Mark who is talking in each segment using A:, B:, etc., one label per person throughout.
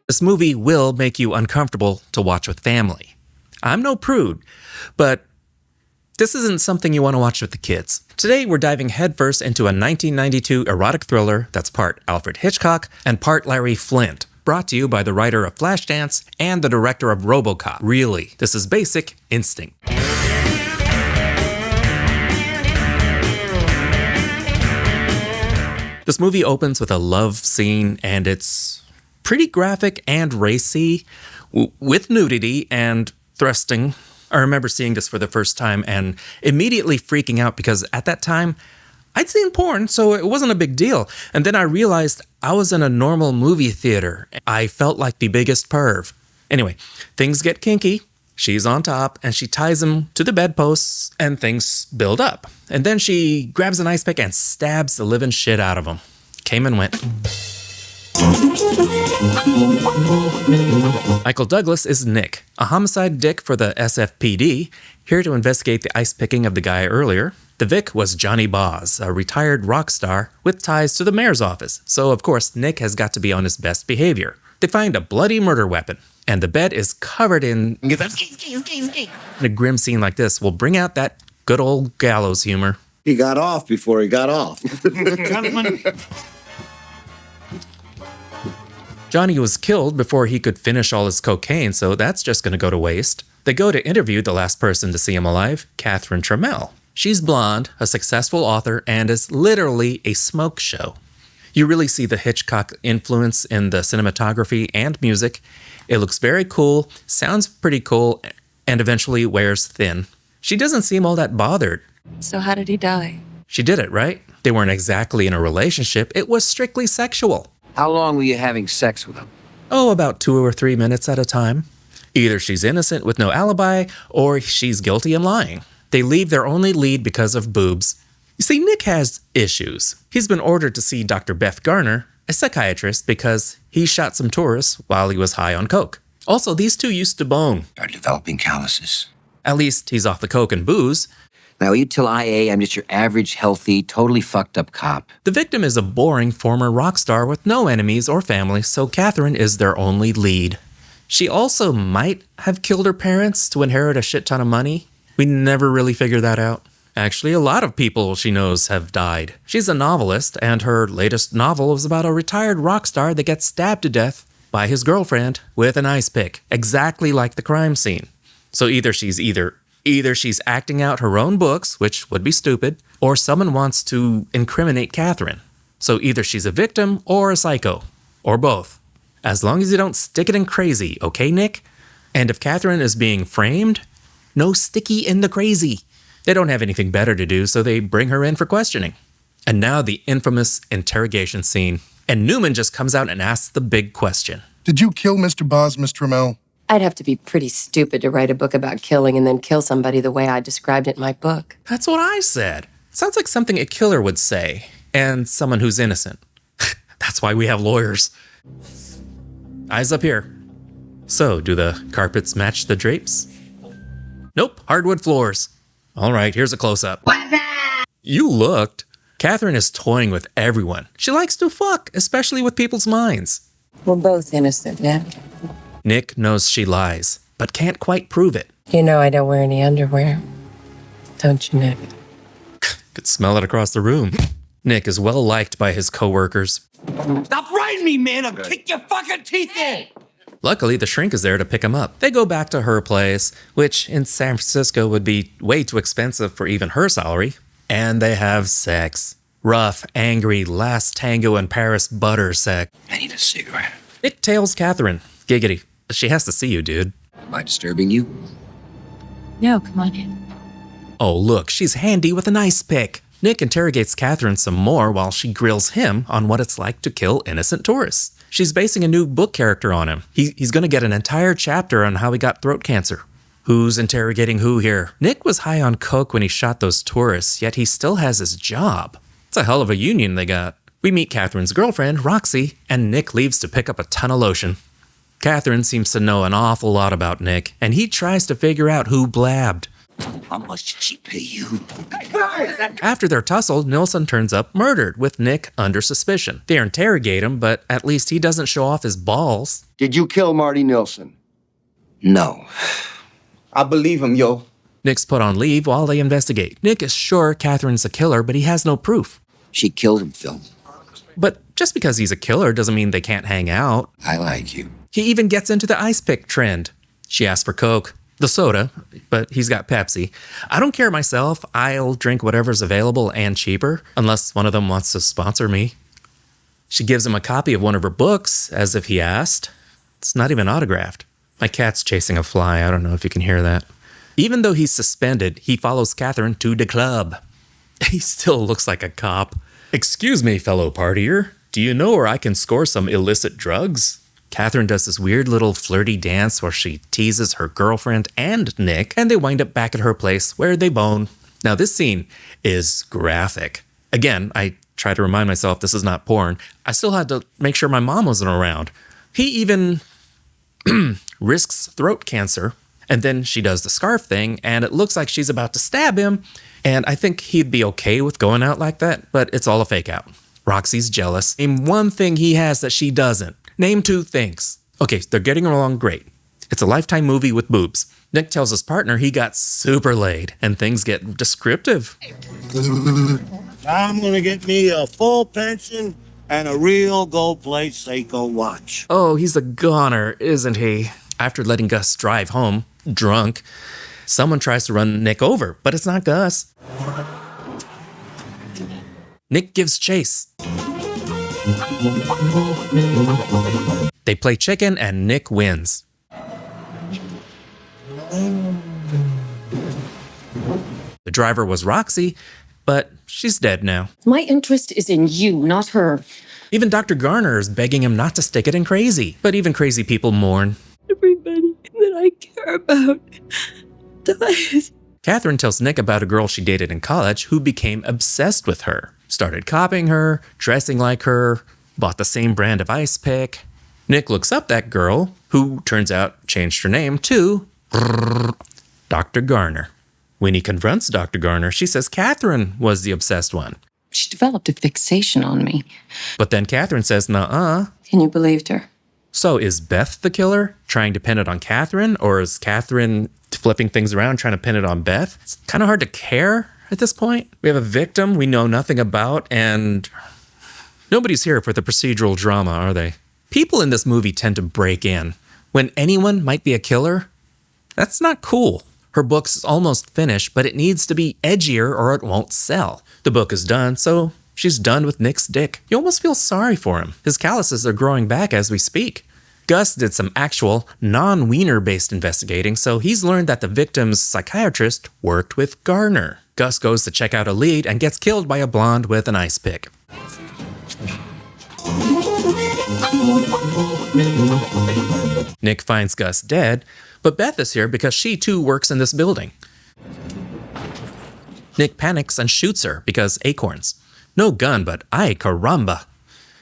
A: This movie will make you uncomfortable to watch with family. I'm no prude, but this isn't something you want to watch with the kids. Today, we're diving headfirst into a 1992 erotic thriller that's part Alfred Hitchcock and part Larry Flint, brought to you by the writer of Flashdance and the director of RoboCop. Really, this is Basic Instinct. This movie opens with a love scene, and it's pretty graphic and racy, with nudity and thrusting. I remember seeing this for the first time and immediately freaking out because at that time, I'd seen porn, so it wasn't a big deal. And then I realized I was in a normal movie theater. I felt like the biggest perv. Anyway, things get kinky. She's on top, and she ties him to the bedposts, and things build up. And then she grabs an ice pick and stabs the living shit out of him. Came and went. Michael Douglas is Nick, a homicide dick for the SFPD, here to investigate the ice picking of the guy earlier. The Vic was Johnny Boz, a retired rock star with ties to the mayor's office, so of course Nick has got to be on his best behavior. They find a bloody murder weapon, and the bed is covered in... A grim scene like this will bring out that good old gallows humor.
B: He got off before he got off.
A: Johnny was killed before he could finish all his cocaine, so that's just going to go to waste. They go to interview the last person to see him alive, Catherine Trammell. She's blonde, a successful author, and is literally a smoke show. You really see the Hitchcock influence in the cinematography and music. It looks very cool, sounds pretty cool, and eventually wears thin. She doesn't seem all that bothered.
C: So how did he die?
A: She did it, right? They weren't exactly in a relationship. It was strictly sexual.
D: How long were you having sex with him?
A: Oh, about 2 or 3 minutes at a time. Either she's innocent with no alibi, or she's guilty and lying. They leave their only lead because of boobs. You see, Nick has issues. He's been ordered to see Dr. Beth Garner, a psychiatrist, because he shot some tourists while he was high on coke. Also, these two used to bone.
D: Are developing calluses.
A: At least he's off the coke and booze.
D: Now, you tell IA I'm just your average, healthy, totally fucked up cop.
A: The victim is a boring former rock star with no enemies or family, so Catherine is their only lead. She also might have killed her parents to inherit a shit ton of money. We never really figured that out. Actually, a lot of people she knows have died. She's a novelist, and her latest novel is about a retired rock star that gets stabbed to death by his girlfriend with an ice pick, exactly like the crime scene. So either she's acting out her own books, which would be stupid, or someone wants to incriminate Catherine. So either she's a victim or a psycho, or both. As long as you don't stick it in crazy, okay, Nick? And if Catherine is being framed, no sticky in the crazy. They don't have anything better to do, so they bring her in for questioning. And now the infamous interrogation scene. And Newman just comes out and asks the big question.
E: Did you kill Mr. Boz, Miss Trammell?
C: I'd have to be pretty stupid to write a book about killing and then kill somebody the way I described it in my book.
A: That's what I said. Sounds like something a killer would say, and someone who's innocent. That's why we have lawyers. Eyes up here. So, do the carpets match the drapes? Nope, hardwood floors. All right, here's a close-up. You looked. Catherine is toying with everyone. She likes to fuck, especially with people's minds.
C: We're both innocent, yeah?
A: Nick knows she lies, but can't quite prove it.
C: You know I don't wear any underwear. Don't you, Nick?
A: Could smell it across the room. Nick is well liked by his coworkers.
D: Stop riding me, man! I'll kick your fucking teeth in!
A: Luckily, the shrink is there to pick him up. They go back to her place, which in San Francisco would be way too expensive for even her salary. And they have sex. Rough, angry, last tango in Paris butter sex.
D: I need a cigarette.
A: Nick tails Catherine. Giggity. She has to see you, dude.
D: Am I disturbing you?
C: No, come on in.
A: Oh, look, she's handy with an ice pick. Nick interrogates Catherine some more while she grills him on what it's like to kill innocent tourists. She's basing a new book character on him. He's going to get an entire chapter on how he got throat cancer. Who's interrogating who here? Nick was high on coke when he shot those tourists, yet he still has his job. It's a hell of a union they got. We meet Catherine's girlfriend, Roxy, and Nick leaves to pick up a ton of lotion. Catherine seems to know an awful lot about Nick, and he tries to figure out who blabbed.
D: How much did she pay you?
A: After their tussle, Nilsson turns up murdered, with Nick under suspicion. They interrogate him, but at least he doesn't show off his balls.
B: Did you kill Marty Nilsson?
D: No.
F: I believe him, yo.
A: Nick's put on leave while they investigate. Nick is sure Catherine's a killer, but he has no proof.
D: She killed him, Phil.
A: But just because he's a killer doesn't mean they can't hang out.
D: I like you.
A: He even gets into the ice pick trend. She asks for Coke, the soda, but he's got Pepsi. I don't care myself. I'll drink whatever's available and cheaper, unless one of them wants to sponsor me. She gives him a copy of one of her books, as if he asked. It's not even autographed. My cat's chasing a fly. I don't know if you can hear that. Even though he's suspended, he follows Catherine to the club. He still looks like a cop. Excuse me, fellow partier. Do you know where I can score some illicit drugs? Catherine does this weird little flirty dance where she teases her girlfriend and Nick, and they wind up back at her place where they bone. Now, this scene is graphic. Again, I try to remind myself this is not porn. I still had to make sure my mom wasn't around. He even risks throat cancer, and then she does the scarf thing, and it looks like she's about to stab him, and I think he'd be okay with going out like that, but it's all a fake out. Roxy's jealous. Name one thing he has that she doesn't. Name two things. Okay, they're getting along great. It's a Lifetime movie with boobs. Nick tells his partner he got super laid, and things get descriptive.
G: I'm gonna get me a full pension and a real gold plate Seiko watch.
A: Oh, he's a goner, isn't he? After letting Gus drive home, drunk, someone tries to run Nick over, but it's not Gus. Nick gives chase. They play chicken and Nick wins. The driver was Roxy, but she's dead now.
H: My interest is in you, not her.
A: Even Dr. Garner is begging him not to stick it in Crazy, but even crazy people mourn.
H: Everybody that I care about dies.
A: Catherine tells Nick about a girl she dated in college who became obsessed with her. Started copying her, dressing like her, bought the same brand of ice pick. Nick looks up that girl, who turns out changed her name to Dr. Garner. When he confronts Dr. Garner, she says Catherine was the obsessed one.
H: She developed a fixation on me.
A: But then Catherine says, nuh-uh.
H: And you believed her?
A: So is Beth the killer, trying to pin it on Catherine? Or is Catherine flipping things around, trying to pin it on Beth? It's kind of hard to care at this point. We have a victim we know nothing about, and nobody's here for the procedural drama, are they? People in this movie tend to break in. When anyone might be a killer, that's not cool. Her book's almost finished, but it needs to be edgier or it won't sell. The book is done, so she's done with Nick's dick. You almost feel sorry for him. His calluses are growing back as we speak. Gus did some actual non-wiener-based investigating, so he's learned that the victim's psychiatrist worked with Garner. Gus goes to check out a lead and gets killed by a blonde with an ice pick. Nick finds Gus dead, but Beth is here because she too works in this building. Nick panics and shoots her because acorns. No gun, but ay caramba.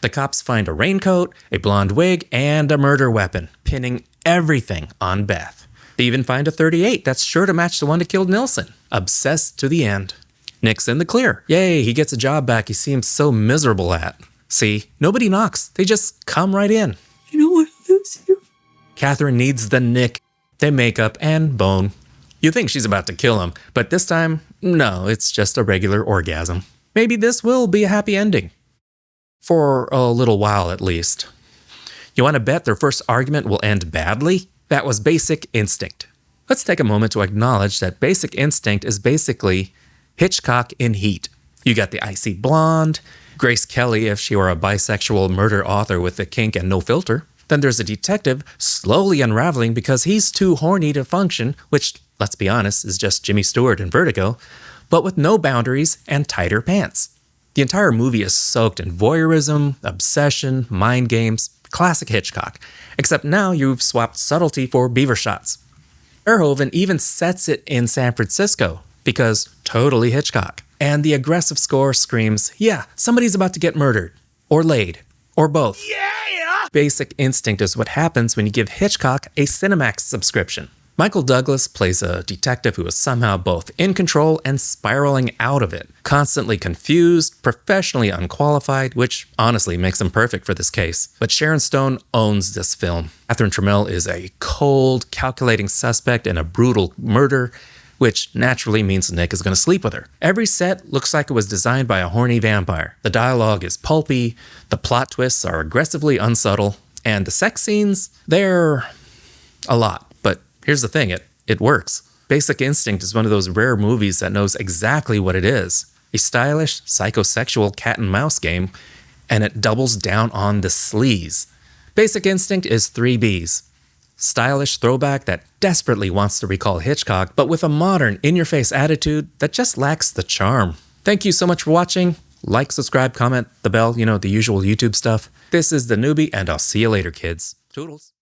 A: The cops find a raincoat, a blonde wig, and a murder weapon, pinning everything on Beth. They even find a .38 that's sure to match the one that killed Nilsson. Obsessed to the end. Nick's in the clear. Yay, he gets a job back he seems so miserable at. See, nobody knocks. They just come right in.
H: You don't want to lose you.
A: Catherine needs the Nick. They make up and bone. You think she's about to kill him, but this time, no, it's just a regular orgasm. Maybe this will be a happy ending. For a little while, at least. You want to bet their first argument will end badly? That was Basic Instinct. Let's take a moment to acknowledge that Basic Instinct is basically Hitchcock in heat. You got the icy blonde, Grace Kelly if she were a bisexual murder author with a kink and no filter. Then there's a detective slowly unraveling because he's too horny to function, which, let's be honest, is just Jimmy Stewart in Vertigo, but with no boundaries and tighter pants. The entire movie is soaked in voyeurism, obsession, mind games, classic Hitchcock, except now you've swapped subtlety for beaver shots. Verhoeven even sets it in San Francisco, because totally Hitchcock. And the aggressive score screams, yeah, somebody's about to get murdered. or laid, or both. Yeah! Basic Instinct is what happens when you give Hitchcock a Cinemax subscription. Michael Douglas plays a detective who is somehow both in control and spiraling out of it, constantly confused, professionally unqualified, which honestly makes him perfect for this case. But Sharon Stone owns this film. Catherine Trammell is a cold, calculating suspect in a brutal murder, which naturally means Nick is going to sleep with her. Every set looks like it was designed by a horny vampire. The dialogue is pulpy, the plot twists are aggressively unsubtle, and the sex scenes, they're a lot. But here's the thing, it works. Basic Instinct is one of those rare movies that knows exactly what it is. A stylish, psychosexual cat and mouse game, and it doubles down on the sleaze. Basic Instinct is 3 Bs. Stylish throwback that desperately wants to recall Hitchcock, but with a modern, in-your-face attitude that just lacks the charm. Thank you so much for watching. Like, subscribe, comment, the bell, the usual YouTube stuff. This is theNewBee, and I'll see you later, kids. Toodles.